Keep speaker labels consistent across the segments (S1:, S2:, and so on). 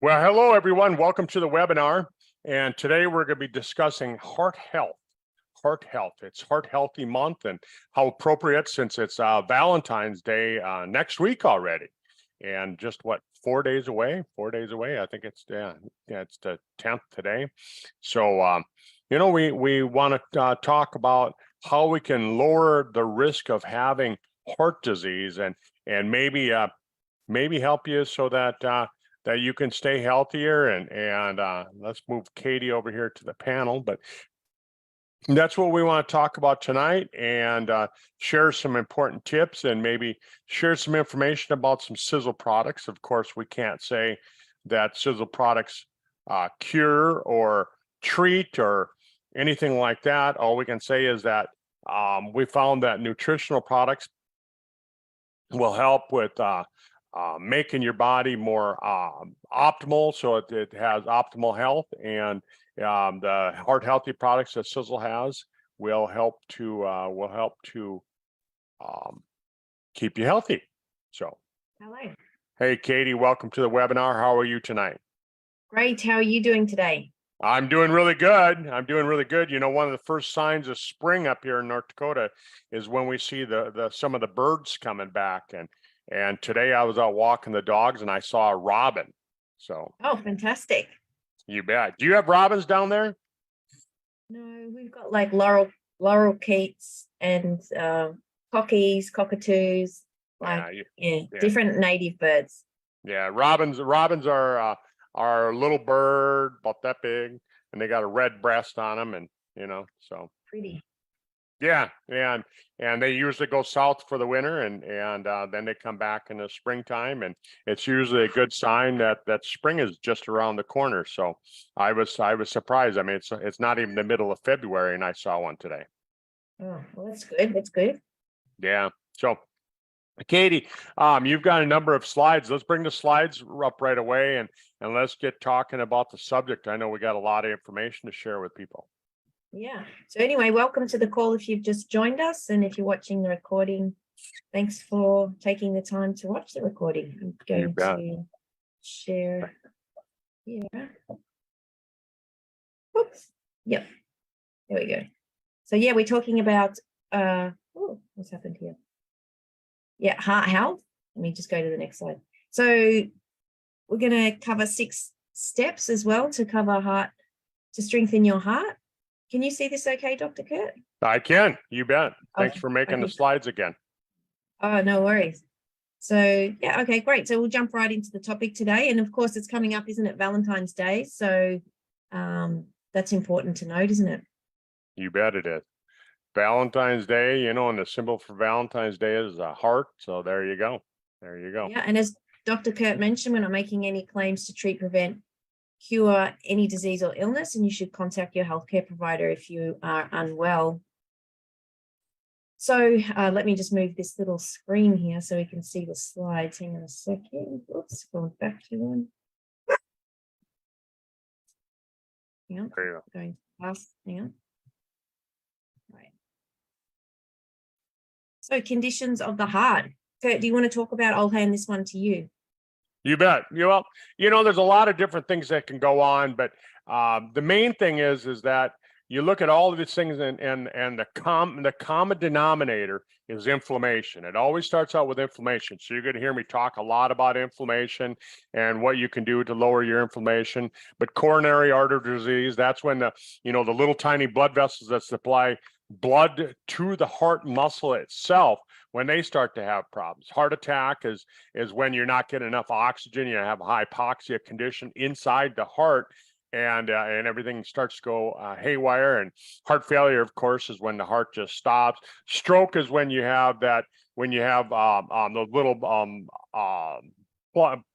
S1: Well, hello, everyone. Welcome to the webinar. And today we're going to be discussing heart health. Heart health. It's Heart Healthy Month, and how appropriate since it's Valentine's Day next week already. And just what, 4 days away? 4 days away. I think it's it's the 10th today. So we want to talk about how we can lower the risk of having heart disease and maybe help you so that that you can stay healthier. And let's move Katie over here to the panel. But that's what we want to talk about tonight, and share some important tips and maybe share some information about some Sizzle products. Of course, we can't say that Sizzle products cure or treat or anything like that. All we can say is that we found that nutritional products will help with making your body more optimal, so it has optimal health. And the heart healthy products that Sizzle has will help to keep you healthy. So,
S2: hello.
S1: Hey, Katie, welcome to the webinar. How are you tonight?
S2: Great. How are you doing today?
S1: I'm doing really good. I'm doing really good. You know, one of the first signs of spring up here in North Dakota is when we see some of the birds coming back. And today I was out walking the dogs and I saw a robin. So,
S2: oh, fantastic.
S1: You bet. Do you have robins down there?
S2: No, we've got like lorikeets and cockies, cockatoos, different native birds.
S1: Yeah, robins are a little bird about that big, and they got a red breast on them, and so
S2: pretty.
S1: Yeah, and they usually go south for the winter, and then they come back in the springtime, and it's usually a good sign that spring is just around the corner. So I was surprised. I mean, it's not even the middle of February, and I saw one today.
S2: Oh, well, that's good. That's good.
S1: Yeah. So, Katie, you've got a number of slides. Let's bring the slides up right away, and let's get talking about the subject. I know we got a lot of information to share with people.
S2: Yeah. So anyway, welcome to the call if you've just joined us, and if you're watching the recording, thanks for taking the time to watch the recording. I'm going to share here. Oops. Yep. There we go. So yeah, we're talking about what's happened here? Yeah, heart health. Let me just go to the next slide. So we're going to cover 6 steps as well to strengthen your heart. Can you see this okay, Dr. Kurt?
S1: I can. You bet. Thanks for making the slides again.
S2: Oh, no worries. So, yeah, okay, great. So we'll jump right into the topic today. And of course, it's coming up, isn't it? Valentine's Day. So that's important to note, isn't it?
S1: You bet it is. Valentine's Day, and the symbol for Valentine's Day is a heart. So there you go. There you go.
S2: Yeah, and as Dr. Kurt mentioned, we're not making any claims to treat, prevent, cure any disease or illness, and you should contact your healthcare provider if you are unwell. So let me just move this little screen here so we can see the slides. Hang on a second. Oops, going back to one. Hang on, going past. Hang on. Right. So conditions of the heart. Kurt, do you want to talk about? I'll hand this one to you.
S1: You bet. Well, there's a lot of different things that can go on, but the main thing is that you look at all of these things, and the common denominator is inflammation. It always starts out with inflammation. So you're going to hear me talk a lot about inflammation and what you can do to lower your inflammation. But coronary artery disease, that's when the little tiny blood vessels that supply blood to the heart muscle itself, when they start to have problems. Heart attack is when you're not getting enough oxygen, you have a hypoxia condition inside the heart, and everything starts to go haywire. And heart failure, of course, is when the heart just stops. Stroke is when you have those little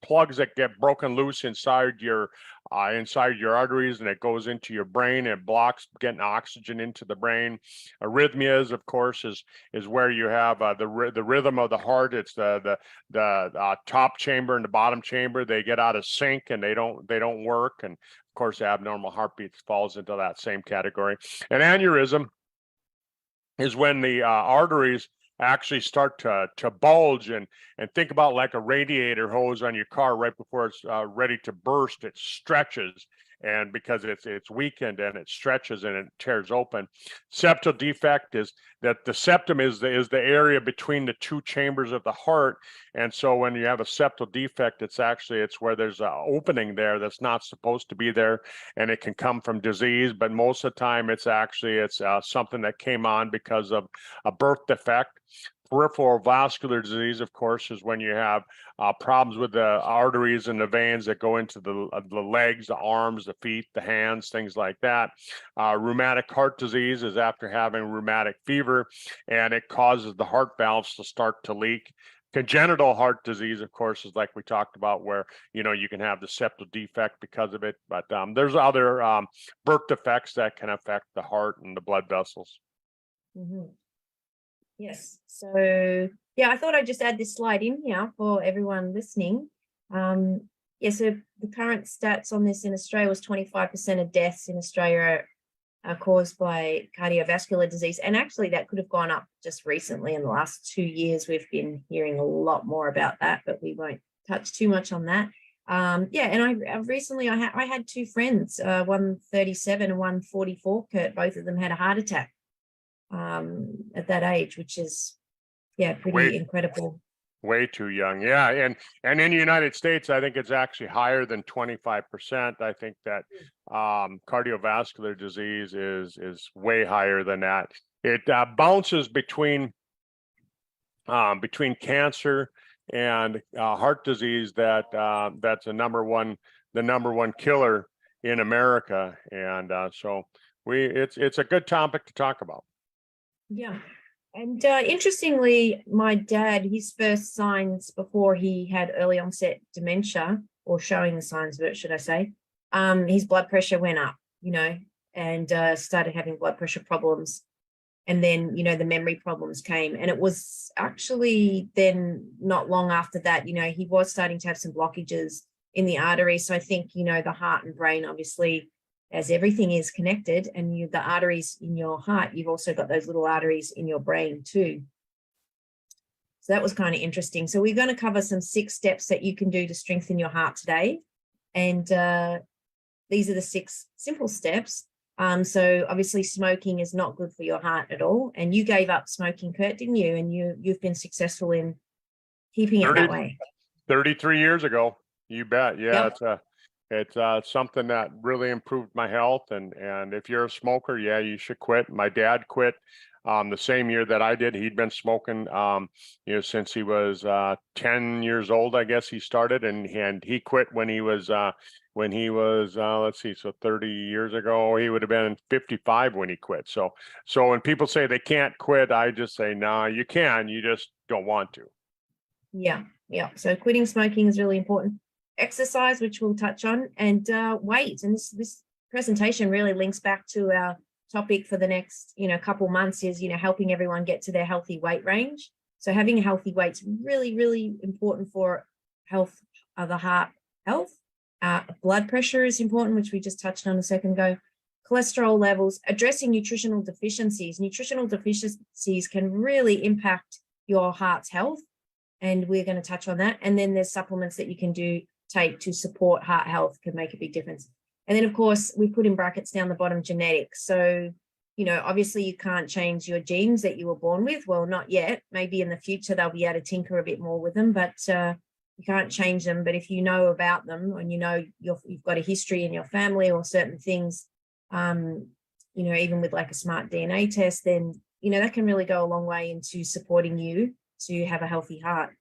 S1: plugs that get broken loose inside your arteries, and it goes into your brain and blocks getting oxygen into the brain. Arrhythmias, of course, is where you have the rhythm of the heart. It's the top chamber and the bottom chamber, they get out of sync and they don't work. And of course, abnormal heartbeats falls into that same category. And aneurysm is when the arteries actually start to bulge, and think about like a radiator hose on your car right before it's ready to burst. It stretches, and because it's weakened and it stretches and it tears open. Septal defect is that the septum is the area between the two chambers of the heart, and so when you have a septal defect, it's where there's an opening there that's not supposed to be there, and it can come from disease, but most of the time it's something that came on because of a birth defect. Peripheral vascular disease, of course, is when you have problems with the arteries and the veins that go into the legs, the arms, the feet, the hands, things like that. Rheumatic heart disease is after having rheumatic fever, and it causes the heart valves to start to leak. Congenital heart disease, of course, is like we talked about, where you can have the septal defect because of it, but there's other birth defects that can affect the heart and the blood vessels.
S2: Mm-hmm. Yes. So yeah, I thought I'd just add this slide in here for everyone listening. Yeah, so the current stats on this in Australia was 25% of deaths in Australia are caused by cardiovascular disease. And actually that could have gone up just recently. In the last 2 years, we've been hearing a lot more about that, but we won't touch too much on that. Yeah, and I recently had two friends, one 37 and one 44, Kurt, both of them had a heart attack at that age, which is pretty incredible.
S1: Way too young. Yeah, and in the United States, I think it's actually higher than 25%. I think that cardiovascular disease is way higher than that. It bounces between cancer and heart disease. That's the number one killer in America, and so it's a good topic to talk about.
S2: Yeah. And interestingly, my dad, his first signs before he had early onset dementia, or showing the signs of it, should I say, his blood pressure went up, and started having blood pressure problems. And then, the memory problems came. And it was actually then not long after that, he was starting to have some blockages in the arteries. So I think, the heart and brain, obviously, as everything is connected, and the arteries in your heart, you've also got those little arteries in your brain too. So that was kind of interesting. So we're going to cover some 6 steps that you can do to strengthen your heart today. And these are the 6 simple steps. So obviously smoking is not good for your heart at all. And you gave up smoking, Kurt, didn't you? And you've been successful in keeping it that way.
S1: 33 years ago. You bet. Yeah,
S2: Yep.
S1: It's something that really improved my health. And if you're a smoker, yeah, you should quit. My dad quit the same year that I did. He'd been smoking, since he was 10 years old, I guess he started, and he quit when he was let's see, so 30 years ago, he would have been 55 when he quit. So when people say they can't quit, I just say, no, you can, you just don't want to.
S2: Yeah. So quitting smoking is really important. Exercise, which we'll touch on, and weight. And this presentation really links back to our topic for the next couple months, is helping everyone get to their healthy weight range. So having a healthy weight is really, really important for health of the heart health. Blood pressure is important, which we just touched on a second ago. Cholesterol levels, addressing nutritional deficiencies. Nutritional deficiencies can really impact your heart's health, and we're going to touch on that. And then there's supplements that you can take to support heart health, can make a big difference. And then, of course, we put in brackets down the bottom genetics. So, obviously you can't change your genes that you were born with. Well, not yet. Maybe in the future they'll be able to tinker a bit more with them, but you can't change them. But if you know about them, and you've got a history in your family or certain things, even with like a smart DNA test, then that can really go a long way into supporting you to have a healthy heart.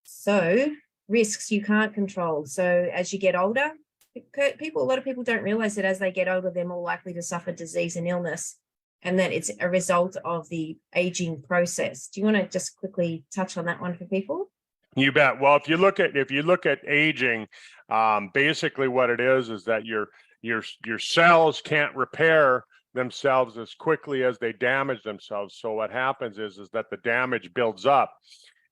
S2: So risks you can't control. So as you get older, a lot of people don't realize that as they get older, they're more likely to suffer disease and illness, and that it's a result of the aging process. Do you want to just quickly touch on that one for people?
S1: You bet. Well, if you look at aging, basically what it is that your cells can't repair themselves as quickly as they damage themselves. So what happens is that the damage builds up.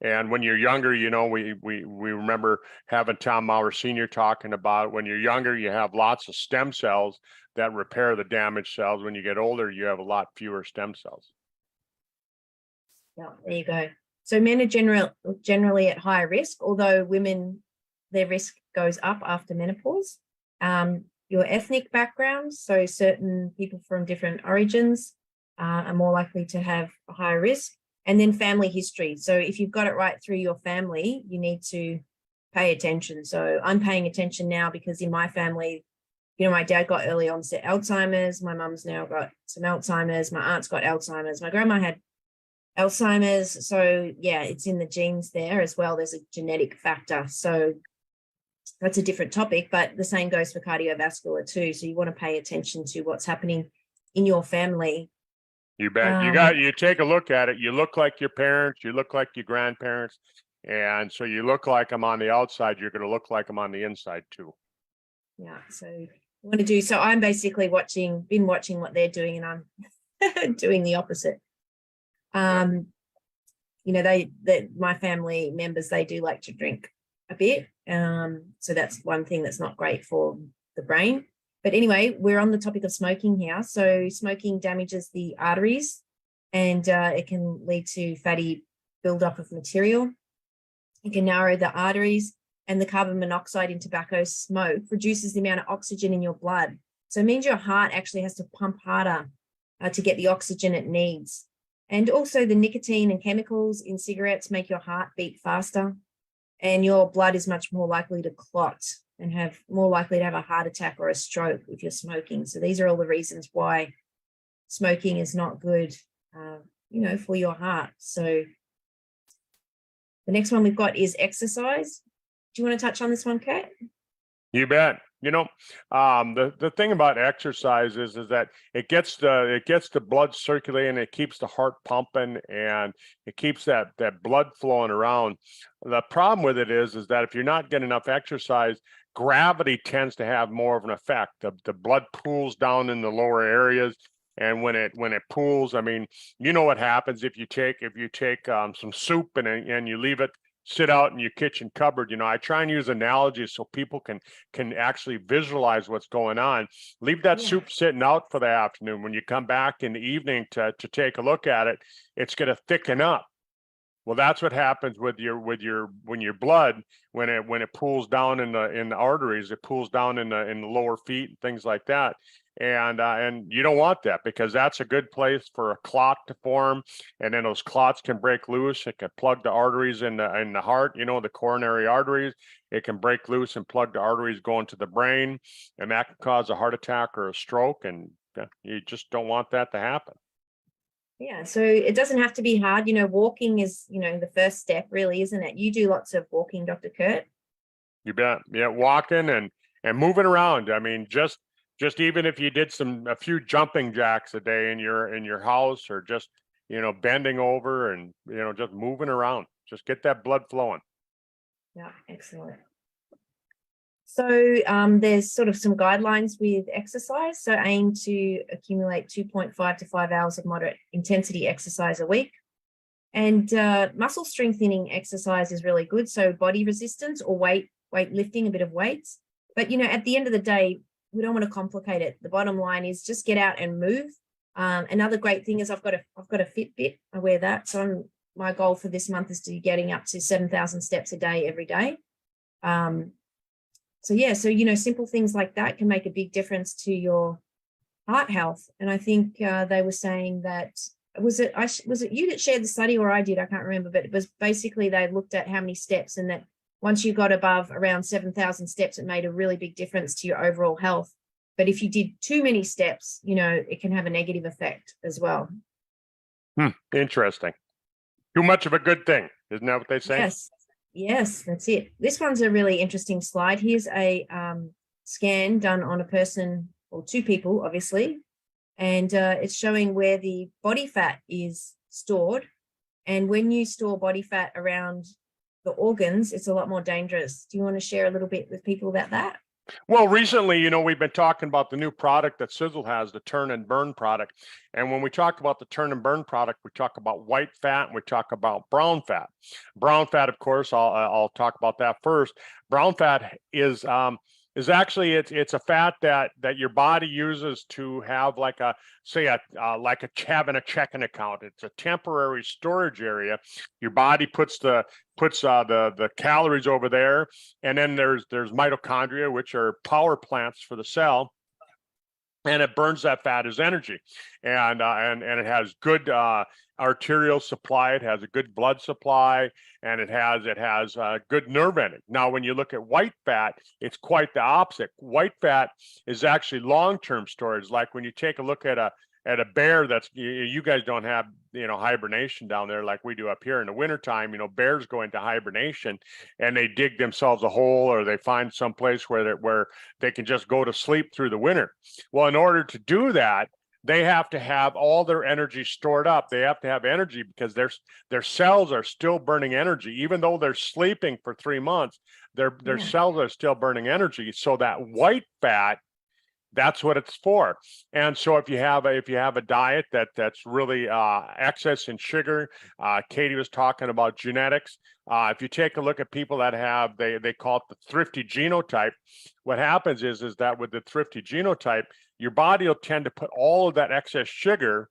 S1: And when you're younger, we remember having Tom Maurer Sr. talking about, when you're younger, you have lots of stem cells that repair the damaged cells. When you get older, you have a lot fewer stem cells.
S2: Yeah, there you go. So men are generally at higher risk, although women, their risk goes up after menopause. Your ethnic background, so certain people from different origins are more likely to have a higher risk. And then family history. So if you've got it right through your family, you need to pay attention. So I'm paying attention now because in my family, my dad got early onset Alzheimer's. My mum's now got some Alzheimer's. My aunt's got Alzheimer's. My grandma had Alzheimer's. So yeah, it's in the genes there as well. There's a genetic factor. So that's a different topic, but the same goes for cardiovascular too. So you want to pay attention to what's happening in your family.
S1: You bet. You take a look at it. You look like your parents, you look like your grandparents. And so you look like them on the outside, you're going to look like them on the inside too.
S2: Yeah. So so I'm basically been watching what they're doing, and I'm doing the opposite. My family members, they do like to drink a bit. So that's one thing that's not great for the brain. But anyway, we're on the topic of smoking here. So smoking damages the arteries, and it can lead to fatty buildup of material. It can narrow the arteries, and the carbon monoxide in tobacco smoke reduces the amount of oxygen in your blood. So it means your heart actually has to pump harder to get the oxygen it needs. And also the nicotine and chemicals in cigarettes make your heart beat faster, and your blood is much more likely to clot and more likely to have a heart attack or a stroke if you're smoking. So these are all the reasons why smoking is not good, for your heart. So the next one we've got is exercise. Do you want to touch on this one, Kurt?
S1: You bet. The thing about exercise is that it gets the blood circulating, it keeps the heart pumping, and it keeps that blood flowing around. The problem with it is that if you're not getting enough exercise, gravity tends to have more of an effect. The blood pools down in the lower areas, and when it pools, I mean, what happens if you take some soup and you leave it sit out in your kitchen cupboard. I try and use analogies so people can actually visualize what's going on. Leave that soup sitting out for the afternoon. When you come back in the evening to take a look at it, it's going to thicken up. Well, that's what happens when your blood, when it pools down in the arteries, it pools down in the lower feet and things like that. And you don't want that, because that's a good place for a clot to form, and then those clots can break loose. It can plug the arteries in the heart, the coronary arteries. It can break loose and plug the arteries going to the brain, and that can cause a heart attack or a stroke, and you just don't want that to happen.
S2: Yeah, so it doesn't have to be hard. Walking is, the first step, really, isn't it? You do lots of walking, Dr. Kurt.
S1: You bet. Yeah, walking and moving around. I mean, just even if you did a few jumping jacks a day in your house, or just bending over and just moving around, just get that blood flowing.
S2: Yeah, excellent. So there's sort of some guidelines with exercise. So aim to accumulate 2.5 to 5 hours of moderate intensity exercise a week. And muscle strengthening exercise is really good. So body resistance or weightlifting, a bit of weights. But, at the end of the day, we don't want to complicate it. The bottom line is just get out and move. Another great thing is I've got a Fitbit. I wear that. So my goal for this month is to be getting up to 7,000 steps a day every day. So simple things like that can make a big difference to your heart health. And I think they were saying that, was it you that shared the study, or I did? I can't remember, but it was basically they looked at how many steps, and that once you got above around 7,000 steps, it made a really big difference to your overall health. But if you did too many steps, it can have a negative effect as well.
S1: Interesting. Too much of a good thing. Isn't that what they say?
S2: Yes, that's it. This one's a really interesting slide. Here's a scan done on a person, or two people, obviously, and it's showing where the body fat is stored. And when you store body fat around the organs, it's a lot more dangerous. Do you want to share a little bit with people about that?
S1: Well, recently, we've been talking about the new product that Sizzle has, the Turn and Burn product. And when we talk about the Turn and Burn product, we talk about white fat and we talk about brown fat. Brown fat, of course, I'll talk about that first. Brown fat is is actually it's a fat that your body uses to have like a having a checking account. It's a temporary storage area. Your body puts the calories over there, and then there's mitochondria, which are power plants for the cell, and it burns that fat as energy, and it has good arterial supply. It has a good blood supply, and it has good nerve ending. Now, when you look at white fat, it's quite the opposite. White fat is actually long-term storage. Like when you take a look at a bear, that's you guys don't have hibernation down there like we do up here in the wintertime. Bears go into hibernation and they dig themselves a hole, or they find some place where they can just go to sleep through the winter. Well, in order to do that, they have to have all their energy stored up. They have to have energy because their cells are still burning energy. Even though they're sleeping for 3 months, their cells are still burning energy. So that white fat, that's what it's for. And so if you have a diet that's really excess in sugar, Katie was talking about genetics. If you take a look at people that have, they call it the thrifty genotype. What happens is that with the thrifty genotype, your body will tend to put all of that excess sugar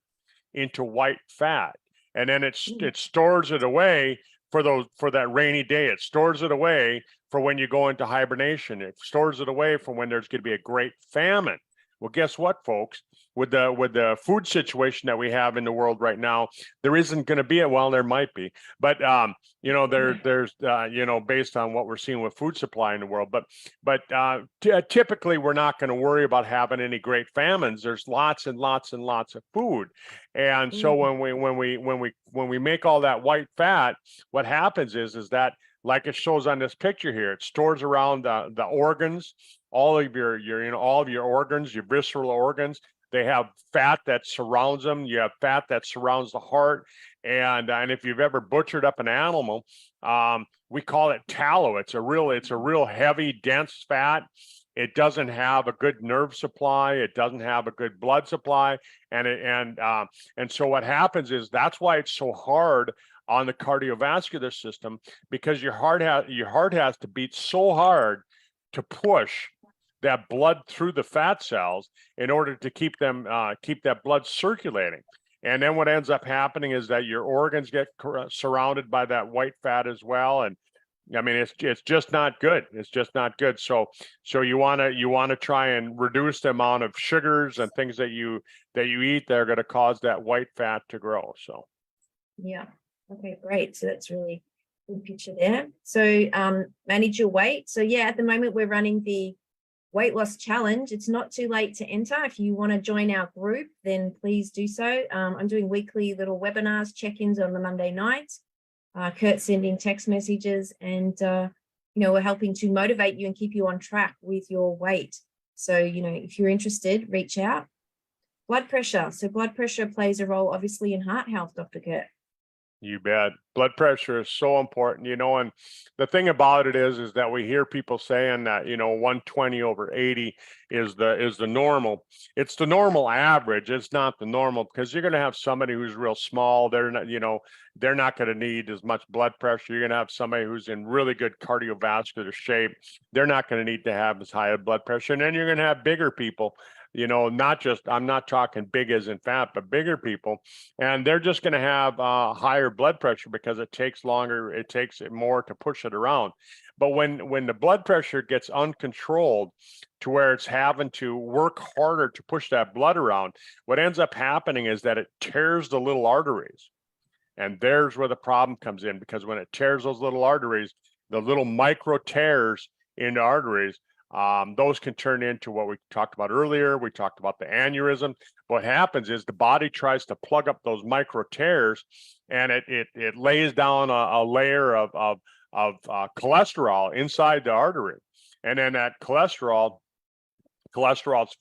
S1: into white fat, and then it stores it away for that rainy day. It stores it away for when you go into hibernation. It stores it away for when there's going to be a great famine. Well, guess what, folks? With the food situation that we have in the world right now, there isn't going to be there might be, but there's based on what we're seeing with food supply in the world, but typically we're not going to worry about having any great famines. There's lots and lots and lots of food, and so when we make all that white fat, what happens is that, like it shows on this picture here, it stores around the organs, all of your organs, your visceral organs. They have fat that surrounds them. You have fat that surrounds the heart. And if you've ever butchered up an animal, we call it tallow. It's a real heavy, dense fat. It doesn't have a good nerve supply. It doesn't have a good blood supply. And so what happens is that's why it's so hard on the cardiovascular system, because your heart has to beat so hard to push that blood through the fat cells in order to keep that blood circulating. And then what ends up happening is that your organs get surrounded by that white fat as well. And I mean, it's just not good. It's just not good. So you want to try and reduce the amount of sugars and things that you eat that are going to cause that white fat to grow. So
S2: yeah. Okay, great. So that's really good picture there. So manage your weight. So yeah, at the moment we're running the weight loss challenge. It's not too late to enter. If you want to join our group, then please do so. I'm doing weekly little webinars, check-ins on the Monday nights. Kurt's sending text messages, and we're helping to motivate you and keep you on track with your weight. So if you're interested, reach out. Blood pressure. So blood pressure plays a role, obviously, in heart health, Dr. Kurt.
S1: You bet. Blood pressure is so important, and the thing about it is that we hear people saying that, 120/80 is the normal. It's the normal average. It's not the normal, because you're going to have somebody who's real small. They're not going to need as much blood pressure. You're going to have somebody who's in really good cardiovascular shape. They're not going to need to have as high a blood pressure. And then you're going to have bigger people, I'm not talking big as in fat, but bigger people, and they're just going to have higher blood pressure because it takes longer. It takes more to push it around. But when the blood pressure gets uncontrolled to where it's having to work harder to push that blood around, what ends up happening is that it tears the little arteries. And there's where the problem comes in, because when it tears those little arteries, the little micro tears in the arteries, those can turn into what we talked about earlier. We talked about the aneurysm. What happens is the body tries to plug up those micro tears, and it lays down a layer of cholesterol inside the artery. And then that cholesterol's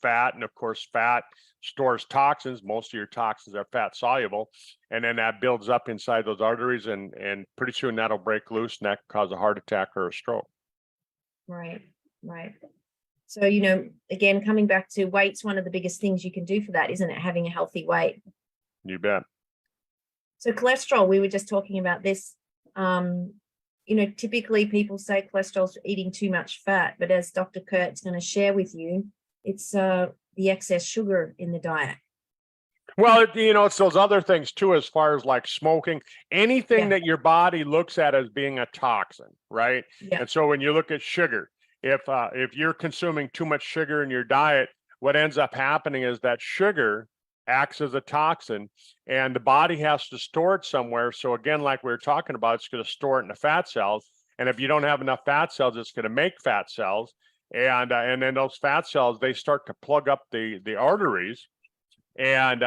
S1: fat, and of course fat stores toxins. Most of your toxins are fat soluble, and then that builds up inside those arteries, and pretty soon that'll break loose, and that can cause a heart attack or a stroke.
S2: Right. So, again, coming back to weight's one of the biggest things you can do for that, isn't it? Having a healthy weight.
S1: You bet.
S2: So cholesterol, we were just talking about this. typically people say cholesterol's eating too much fat, but as Dr. Kurt's going to share with you, it's the excess sugar in the diet.
S1: Well, it's those other things too, as far as like smoking, anything that your body looks at as being a toxin, right?
S2: Yeah.
S1: And so when you look at sugar, if you're consuming too much sugar in your diet, what ends up happening is that sugar acts as a toxin and the body has to store it somewhere. So again, like we were talking about, it's going to store it in the fat cells. And if you don't have enough fat cells, it's going to make fat cells. And then those fat cells, they start to plug up the arteries. And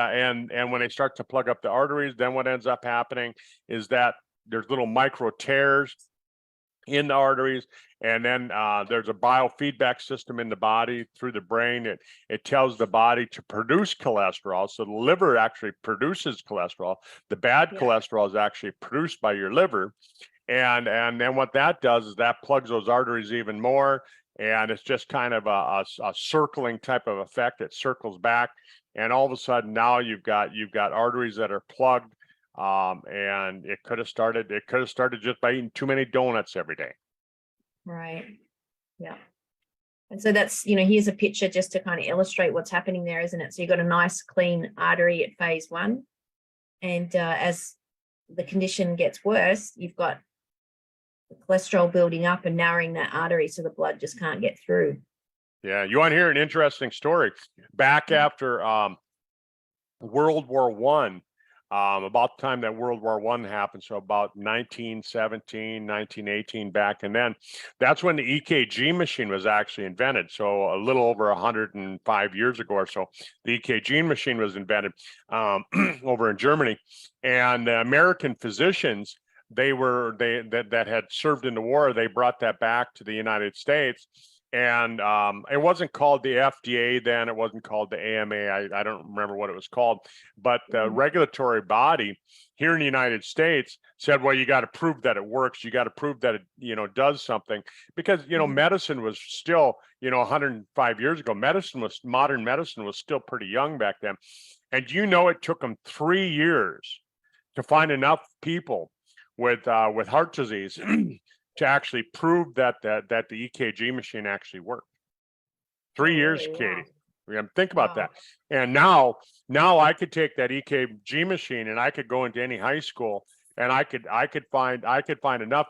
S1: when they start to plug up the arteries, then what ends up happening is that there's little micro tears in the arteries, and then there's a biofeedback system in the body through the brain. It tells the body to produce cholesterol. So the liver actually produces cholesterol. The bad cholesterol is actually produced by your liver, and then what that does is that plugs those arteries even more. And it's just kind of a circling type of effect. It circles back, and all of a sudden now you've got arteries that are plugged. And it could have started just by eating too many donuts every day.
S2: Right. Yeah. And so that's, here's a picture just to kind of illustrate what's happening there, isn't it? So you've got a nice clean artery at phase 1. And as the condition gets worse, you've got the cholesterol building up and narrowing that artery so the blood just can't get through.
S1: Yeah. You want to hear an interesting story? Back after World War One, about the time that World War One happened, so about 1917, 1918 back, and then that's when the EKG machine was actually invented. So a little over 105 years ago or so, the EKG machine was invented over in Germany, and the American physicians, that had served in the war, they brought that back to the United States. And it wasn't called the FDA then. It wasn't called the AMA. I don't remember what it was called. But the regulatory body here in the United States said, well, you got to prove that it works. You got to prove that it, does something. Because, medicine was still, 105 years ago, modern medicine was still pretty young back then. And it took them 3 years to find enough people with heart disease to actually prove that the EKG machine actually worked. 3 years, Katie. Think about that. And now I could take that EKG machine and I could go into any high school and I could find enough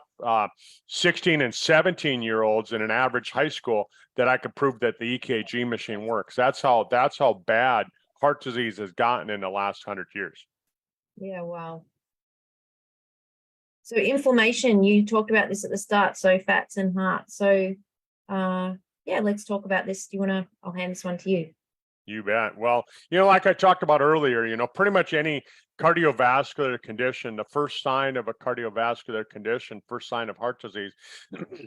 S1: 16 and 17-year-olds in an average high school that I could prove that the EKG machine works. That's how bad heart disease has gotten in the last 100 years.
S2: Yeah, wow. So inflammation, you talked about this at the start, so fats and heart. So let's talk about this. I'll hand this one to you.
S1: You bet. Well, like I talked about earlier, pretty much any cardiovascular condition, the first sign of a cardiovascular condition, first sign of heart disease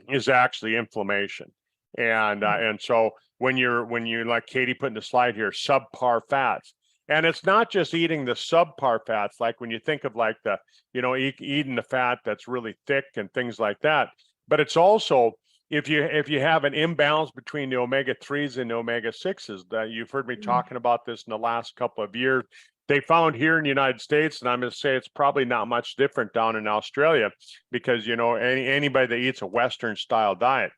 S1: is actually inflammation. And so when you like Katie put in the slide here, subpar fats. And it's not just eating the subpar fats, like when you think of like the, eating the fat that's really thick and things like that. But it's also if you have an imbalance between the omega-3s and the omega-6s, that you've heard me talking about this in the last couple of years. They found here in the United States, and I'm going to say it's probably not much different down in Australia, because anybody that eats a Western style diet,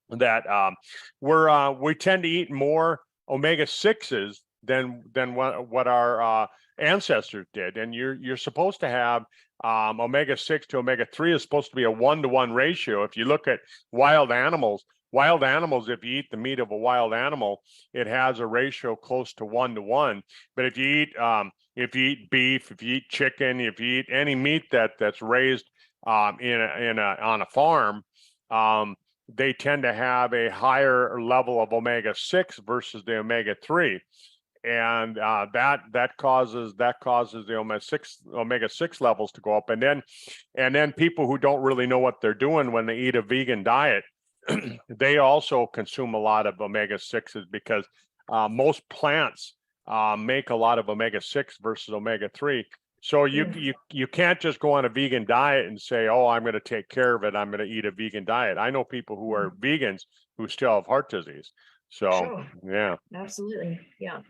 S1: that we tend to eat more omega-6s than what our ancestors did. And you're supposed to have omega-6 to omega-3 is supposed to be a 1-to-1 ratio. If you look at wild animals, if you eat the meat of a wild animal, it has a ratio close to 1-to-1. But if you eat beef, if you eat chicken, if you eat any meat that's raised on a farm, they tend to have a higher level of omega-6 versus the omega-3. And that causes the omega-6 levels to go up. And then people who don't really know what they're doing when they eat a vegan diet, they also consume a lot of omega-6s, because most plants make a lot of omega-6 versus omega-3. So you can't just go on a vegan diet and say, oh, I'm going to take care of it, I'm going to eat a vegan diet. I know people who are vegans who still have heart disease. So
S2: sure.
S1: Yeah,
S2: absolutely. Yeah.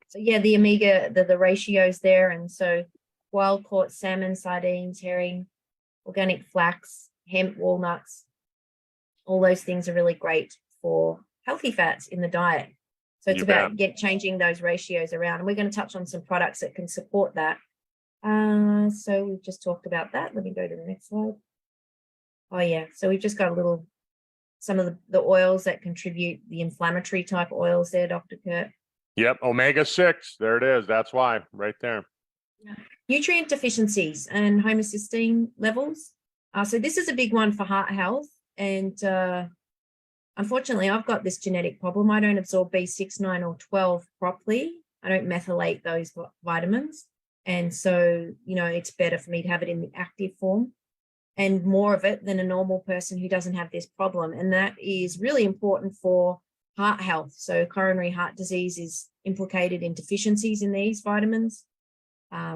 S2: So the omega, the ratios there. And so wild caught salmon, sardines, herring, organic flax, hemp, walnuts, all those things are really great for healthy fats in the diet. So it's about changing those ratios around. And we're going to touch on some products that can support that. So we've just talked about that. Let me go to the next slide. Oh yeah, so we've just got some of the oils that contribute, the inflammatory type oils there, Dr. Kurt.
S1: Yep, omega-6, there it is. That's why, right there.
S2: Yeah. Nutrient deficiencies and homocysteine levels. So this is a big one for heart health. And unfortunately, I've got this genetic problem. I don't absorb B6, 9, or 12 properly. I don't methylate those vitamins. And so, it's better for me to have it in the active form and more of it than a normal person who doesn't have this problem. And that is really important for heart health. So coronary heart disease is implicated in deficiencies in these vitamins. I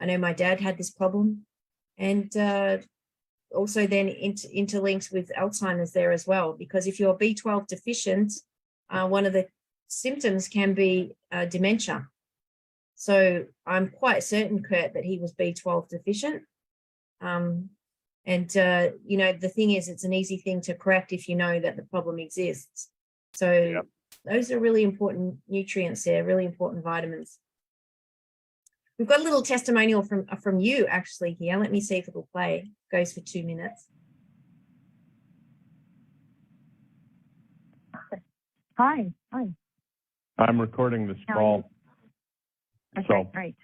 S2: know my dad had this problem, and also then interlinks with Alzheimer's there as well, because if you're B12 deficient, one of the symptoms can be dementia. So I'm quite certain, Kurt, that he was B12 deficient. The thing is, it's an easy thing to correct if you know that the problem exists. So those are really important nutrients there, really important vitamins. We've got a little testimonial from you actually here. Let me see if it'll play. It goes for 2 minutes.
S3: Hi.
S1: I'm recording this call.
S3: Okay,
S1: so
S3: great.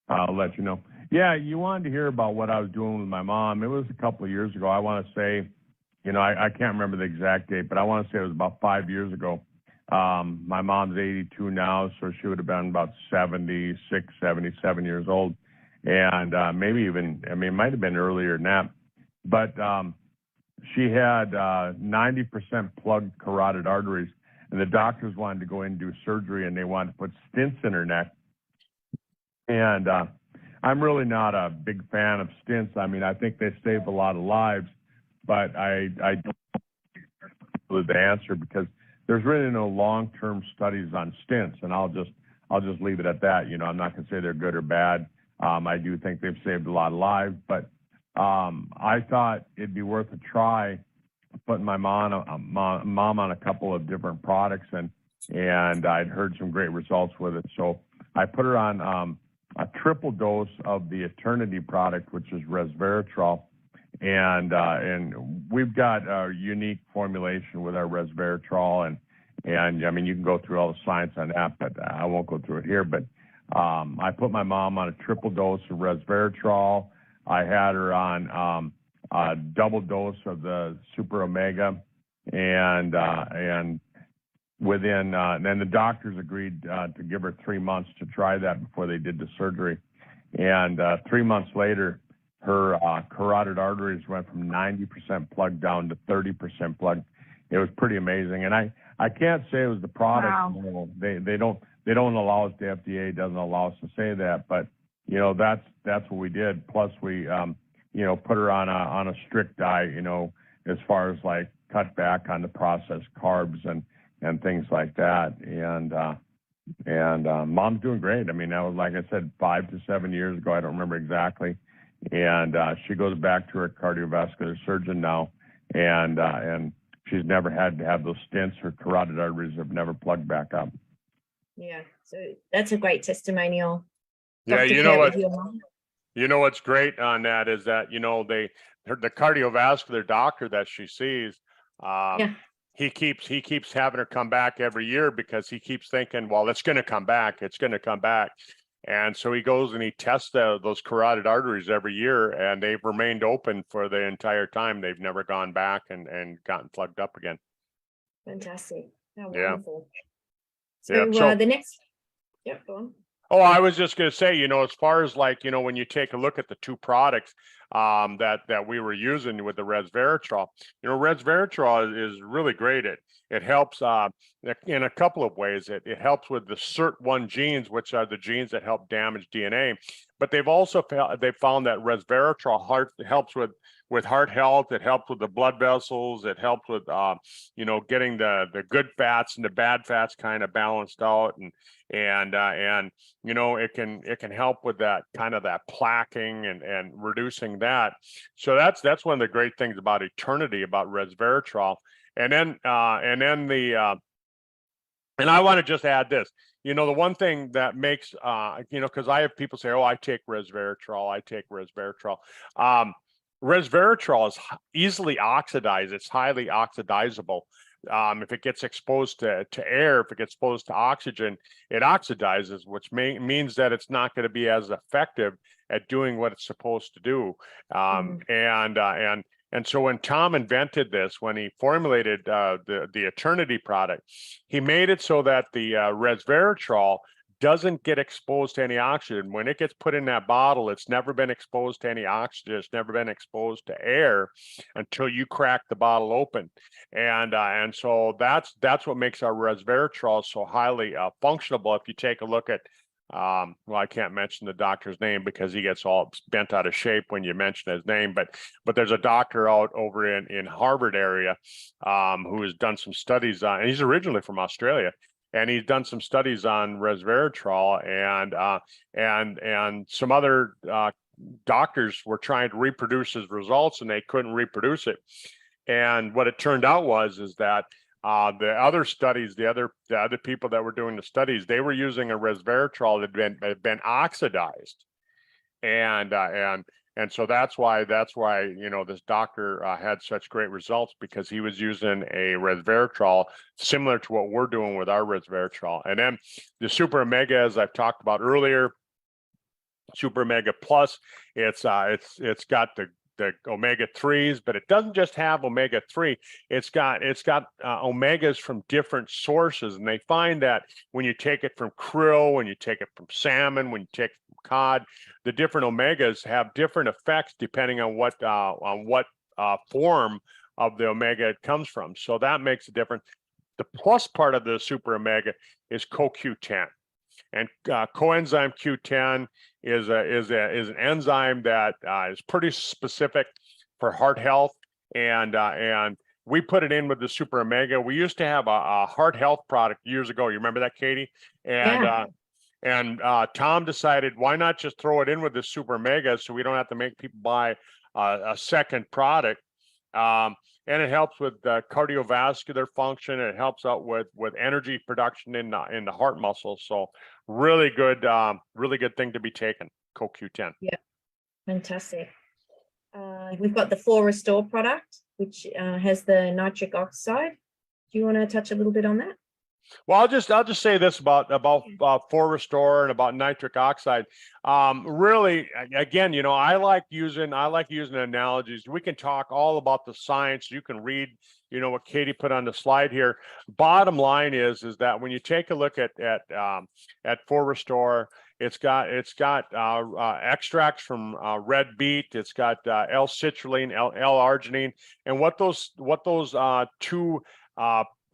S1: I'll let you know. Yeah, you wanted to hear about what I was doing with my mom. It was a couple of years ago. I want to say, I can't remember the exact date, but I want to say it was about 5 years ago. My mom's 82 now, so she would have been about 76, 77 years old. And maybe even, it might have been earlier than that. But she had 90% plugged carotid arteries, and the doctors wanted to go in and do surgery, and they wanted to put stents in her neck. And I'm really not a big fan of stents. I think they save a lot of lives, but I don't know the answer because there's really no long-term studies on stents, and I'll just leave it at that. I'm not going to say they're good or bad. I do think they've saved a lot of lives, but I thought it'd be worth a try putting my mom on a couple of different products, and I'd heard some great results with it. So I put her on a triple dose of the Eternity product, which is resveratrol. And we've got a unique formulation with our resveratrol, and you can go through all the science on that, but I won't go through it here. But I put my mom on a triple dose of resveratrol. I had her on a double dose of the Super Omega, and within then the doctors agreed to give her 3 months to try that before they did the surgery. And 3 months later, her carotid arteries went from 90% plugged down to 30% plugged. It was pretty amazing. And I can't say it was the product.
S3: Wow.
S1: They don't allow us, the FDA doesn't allow us to say that, but that's what we did. Plus we put her on a strict diet, as far as like cut back on the processed carbs and things like that. And mom's doing great. That was, like I said, 5 to 7 years ago. I don't remember exactly. And she goes back to her cardiovascular surgeon now, and she's never had to have those stents. Her carotid arteries have never plugged back up.
S2: Yeah, so that's a great testimonial.
S1: Yeah,
S2: Dr.
S1: what's great on that is that the cardiovascular doctor that she sees, he keeps having her come back every year because he keeps thinking, well, it's going to come back. And so he goes and he tests those carotid arteries every year, and they've remained open for the entire time. They've never gone back and gotten plugged up again.
S2: Fantastic. How wonderful.
S1: Yeah.
S2: So the next, go on.
S1: Oh, I was just going to say, as far as when you take a look at the two products that we were using with the resveratrol, resveratrol is really great. It helps in a couple of ways. It helps with the SIRT1 genes, which are the genes that help damage DNA. But they've also found that resveratrol helps with with heart health. It helps with the blood vessels. It helps with, getting the good fats and the bad fats kind of balanced out. And it can help with that kind of that plaquing and reducing that. So that's one of the great things about Eternity, about resveratrol. And then and I want to just add this, the one thing that makes, because I have people say, oh, I take resveratrol. Resveratrol is easily oxidized. It's highly oxidizable. If it gets exposed to air, if it gets exposed to oxygen, it oxidizes, which means that it's not going to be as effective at doing what it's supposed to do. And so when Tom invented this, when he formulated the Eternity product, he made it so that the resveratrol doesn't get exposed to any oxygen. When it gets put in that bottle, it's never been exposed to any oxygen. It's never been exposed to air until you crack the bottle open. And so that's what makes our resveratrol so highly functional. If you take a look at, well, I can't mention the doctor's name because he gets all bent out of shape when you mention his name, but there's a doctor out over in Harvard area who has done some studies on, and he's originally from Australia. And he's done some studies on resveratrol, and some other doctors were trying to reproduce his results, and they couldn't reproduce it. And what it turned out is that the other studies, the other people that were doing the studies, they were using a resveratrol that had been oxidized, and so that's why this doctor had such great results, because he was using a resveratrol similar to what we're doing with our resveratrol. And then the Super Omega, as I've talked about earlier, Super Omega Plus, it's got the omega 3s, but it doesn't just have omega 3. It's got omegas from different sources, and they find that when you take it from krill, when you take it from salmon, when you take it from cod, the different omegas have different effects depending on what form of the omega it comes from. So that makes a difference. The plus part of the Super Omega is CoQ10. And coenzyme Q10 is an enzyme that is pretty specific for heart health, and we put it in with the Super Omega. We used to have a heart health product years ago. You remember that, Katie? And Tom decided, why not just throw it in with the Super Omega so we don't have to make people buy a second product. And it helps with cardiovascular function. It helps out with energy production in the heart muscles. So really good thing to be taken, CoQ10.
S2: Yeah, fantastic. We've got the 4 Restore product, which has the nitric oxide. Do you want to touch a little bit on that?
S1: Well, I'll just say this about 4 Restore and about nitric oxide. Really, again, I like using analogies. We can talk all about the science. You can read, what Katie put on the slide here. Bottom line is that when you take a look at 4 Restore, it's got extracts from red beet. It's got L-citrulline, L-arginine, and what those two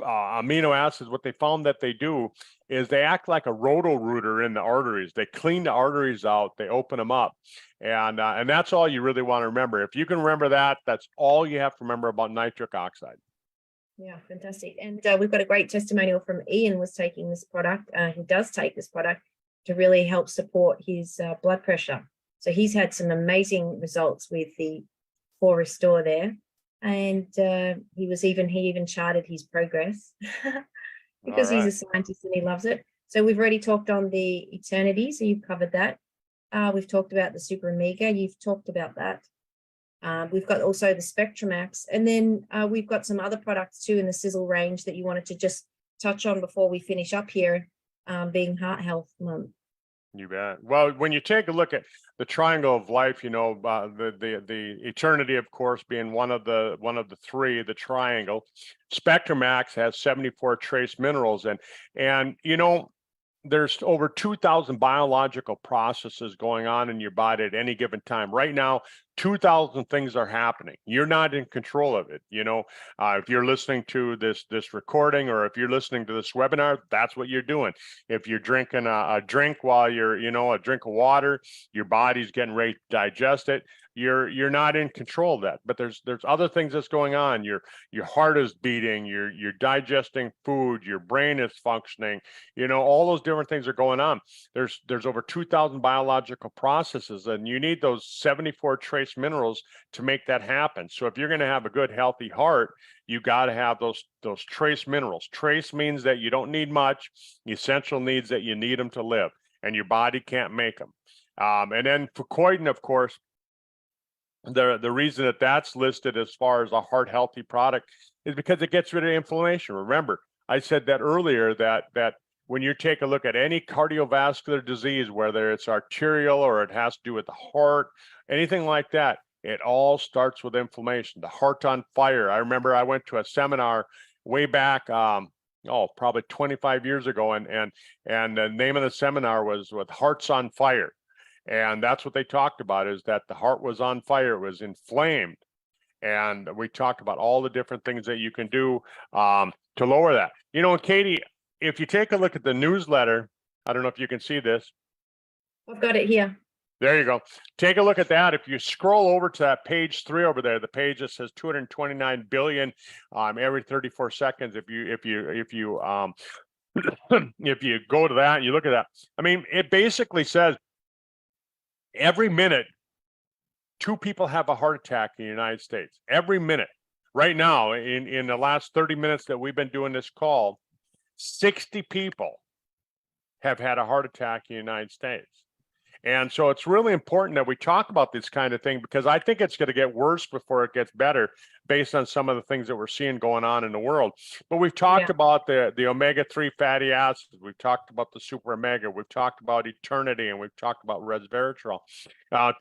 S1: amino acids, what they found that they do is they act like a roto-rooter in the arteries. They clean the arteries out, they open them up, and that's all you really want to remember. If you can remember that, that's all you have to remember about nitric oxide.
S2: Yeah, fantastic. And we've got a great testimonial from Ian, was taking this product. He does take this product to really help support his blood pressure. So he's had some amazing results with the 4 Restore there. And he even charted his progress because he's a scientist and he loves it. So we've already talked on the Eternity, so you've covered that. We've talked about the Super Omega, you've talked about that. We've got also the Spectramax, and then we've got some other products too in the Sizzle range that you wanted to just touch on before we finish up here, being Heart Health Month.
S1: You bet. Well, when you take a look at the triangle of life, the Eternity, of course, being one of the 3, the triangle. Spectramax has 74 trace minerals, and there's over 2,000 biological processes going on in your body at any given time. Right now, 2,000 things are happening. You're not in control of it. If you're listening to this recording, or if you're listening to this webinar, that's what you're doing. If you're drinking a drink while you're, a drink of water, your body's getting ready to digest it. you're not in control of that. But there's other things that's going on. Your heart is beating, you're digesting food, your brain is functioning, all those different things are going on. There's over 2,000 biological processes, and you need those 74 trace minerals to make that happen. So if you're going to have a good healthy heart, you got to have those trace minerals. Trace means that you don't need much. Essential needs that you need them to live, and your body can't make them. And then fucoidan, of course, the reason that that's listed as far as a heart healthy product is because it gets rid of inflammation. Remember, I said that earlier, that when you take a look at any cardiovascular disease, whether it's arterial or it has to do with the heart, anything like that, it all starts with inflammation. The heart on fire. I remember I went to a seminar way back, probably 25 years ago, and the name of the seminar was with Hearts on Fire. And that's what they talked about, is that the heart was on fire, it was inflamed. And we talked about all the different things that you can do to lower that. And Katie, if you take a look at the newsletter, I don't know if you can see this.
S2: I've got it here.
S1: There you go. Take a look at that. If you scroll over to that page 3 over there, the page that says 229 billion every 34 seconds. If you if you go to that and you look at that, I mean, it basically says every minute 2 people have a heart attack in the United States. Every minute. Right now, in the last 30 minutes that we've been doing this call, 60 people have had a heart attack in the United States. And so it's really important that we talk about this kind of thing, because I think it's going to get worse before it gets better, based on some of the things that we're seeing going on in the world. But we've talked about the omega-3 fatty acids. We've talked about the super omega. We've talked about eternity, and we've talked about resveratrol.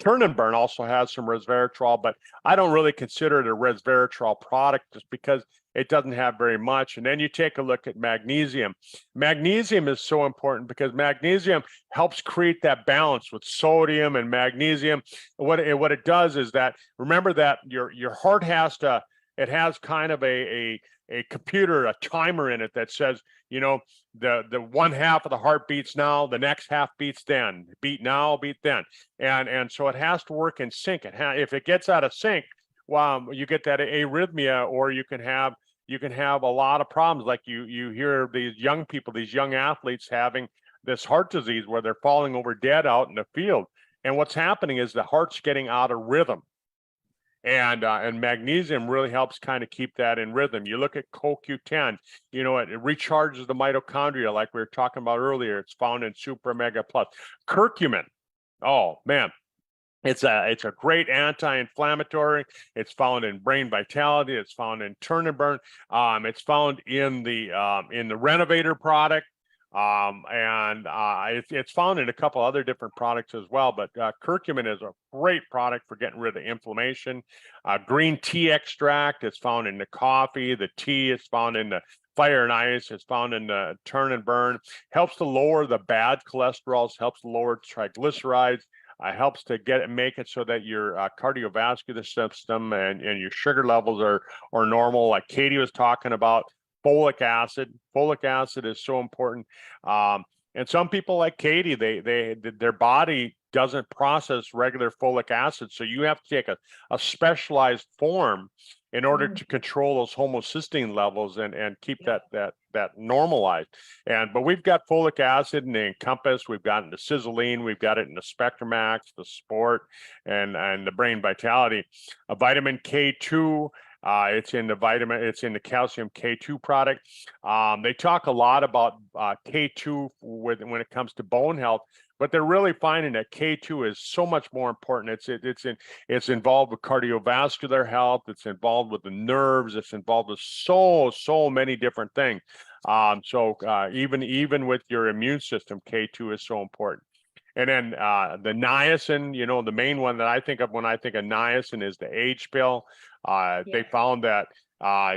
S1: Turn and Burn also has some resveratrol, but I don't really consider it a resveratrol product just because it doesn't have very much. And then you take a look at magnesium. Magnesium is so important because magnesium helps create that balance with sodium and magnesium. What it does is that, remember that your heart has kind of a computer, a timer in it that says, the one half of the heart beats now, the next half beats then, beat now, beat then. And so it has to work in sync. If it gets out of sync, you get that arrhythmia, or you can have a lot of problems. Like you hear these young people, these young athletes having this heart disease where they're falling over dead out in the field. And what's happening is the heart's getting out of rhythm. And magnesium really helps kind of keep that in rhythm. You look at CoQ10, it recharges the mitochondria, like we were talking about earlier. It's found in Super Omega Plus. Curcumin, oh man, it's a great anti-inflammatory. It's found in Brain Vitality. It's found in Turn and Burn. It's found in the Renovator product. It's found in a couple other different products as well, but curcumin is a great product for getting rid of inflammation. Green tea extract is found in the coffee. The tea is found in the Fire and Ice. It's found in the Turn and Burn. Helps to lower the bad cholesterol. Helps to lower triglycerides. Helps to make it so that your cardiovascular system and your sugar levels are normal, like Katie was talking about. Folic acid is so important. And some people like Katie, their body doesn't process regular folic acid, so you have to take a specialized form in order to control those homocysteine levels and keep that normalized. But we've got folic acid in the Encompass, we've got it in the Sizzling, we've got it in the Spectromax, the Sport, and the Brain Vitality. A vitamin K2. It's in the calcium K2 product. They talk a lot about K2 when it comes to bone health, but they're really finding that K2 is so much more important. It's involved with cardiovascular health. It's involved with the nerves. It's involved with so many different things. Even with your immune system, K2 is so important. And then the niacin, the main one that I think of when I think of niacin is the age pill. They found that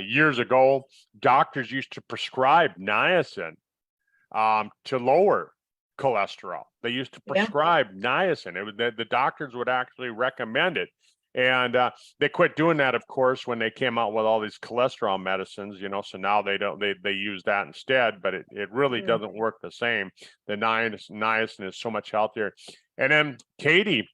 S1: years ago, doctors used to prescribe niacin to lower cholesterol. They used to prescribe niacin. It was the doctors would actually recommend it. And they quit doing that, of course, when they came out with all these cholesterol medicines, so now they use that instead, but it really doesn't work the same. The niacin is so much healthier. And then Katie,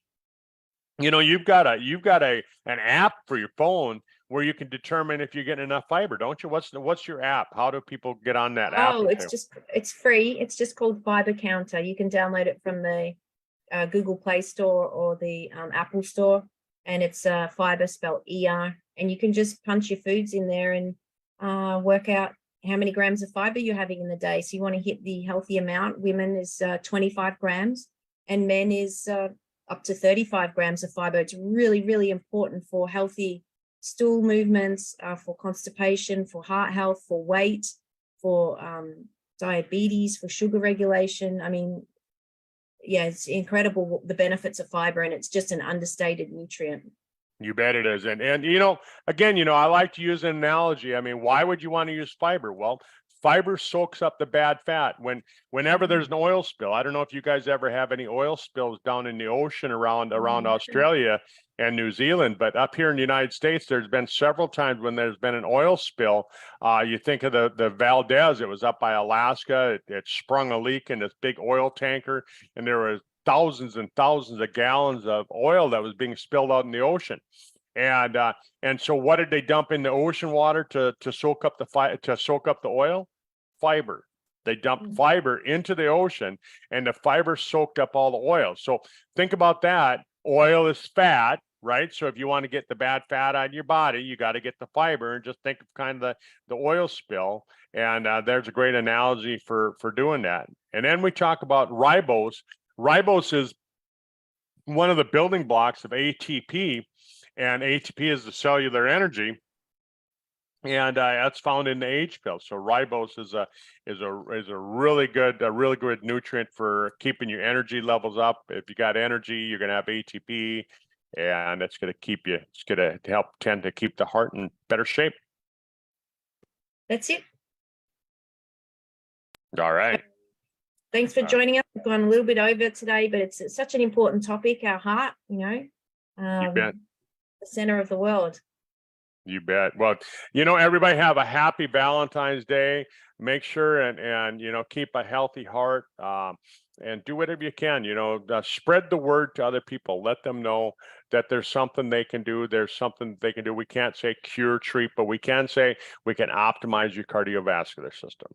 S1: you've got an app for your phone where you can determine if you're getting enough fiber, don't you? What's your app? How do people get on that app?
S2: Oh, it's free. It's just called Fiber Counter. You can download it from the Google Play Store or the Apple Store, and it's fiber spelled ER. And you can just punch your foods in there and work out how many grams of fiber you're having in the day. So you want to hit the healthy amount. Women is 25 grams, and men is up to 35 grams of fiber. It's really, really important for healthy stool movements, for constipation, for heart health, for weight, for diabetes, for sugar regulation. I mean, yeah, it's incredible the benefits of fiber, and it's just an understated nutrient.
S1: You bet it is. And again, I like to use an analogy. I mean, why would you want to use fiber? Well, fiber soaks up the bad fat. Whenever there's an oil spill, I don't know if you guys ever have any oil spills down in the ocean around Australia and New Zealand, but up here in the United States, there's been several times when there's been an oil spill. You think of the Valdez, it was up by Alaska. It sprung a leak in this big oil tanker, and there was thousands and thousands of gallons of oil that was being spilled out in the ocean. And so what did they dump in the ocean water to soak up the oil? Fiber. They dumped fiber into the ocean, and the fiber soaked up all the oil. So think about that. Oil is fat, right? So if you want to get the bad fat out of your body, you got to get the fiber, and just think of kind of the oil spill. And there's a great analogy for doing that. And then we talk about ribose. Ribose is one of the building blocks of ATP, and ATP is the cellular energy, and that's found in the H pill. So ribose is a really good nutrient for keeping your energy levels up. If you got energy, you're going to have ATP, and it's going to help tend to keep the heart in better shape.
S2: That's it.
S1: All right.
S2: Thanks for joining us. We've gone a little bit over today, but it's such an important topic, our heart,
S1: You bet.
S2: The center of the world.
S1: You bet. Well, everybody have a happy Valentine's Day. Make sure and keep a healthy heart, and do whatever you can, spread the word to other people. Let them know that there's something they can do. There's something they can do. We can't say cure, treat, but we can say we can optimize your cardiovascular system.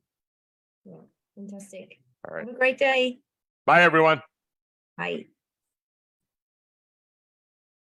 S2: Yeah, fantastic.
S1: All right.
S2: Have a great day.
S1: Bye, everyone.
S2: Bye.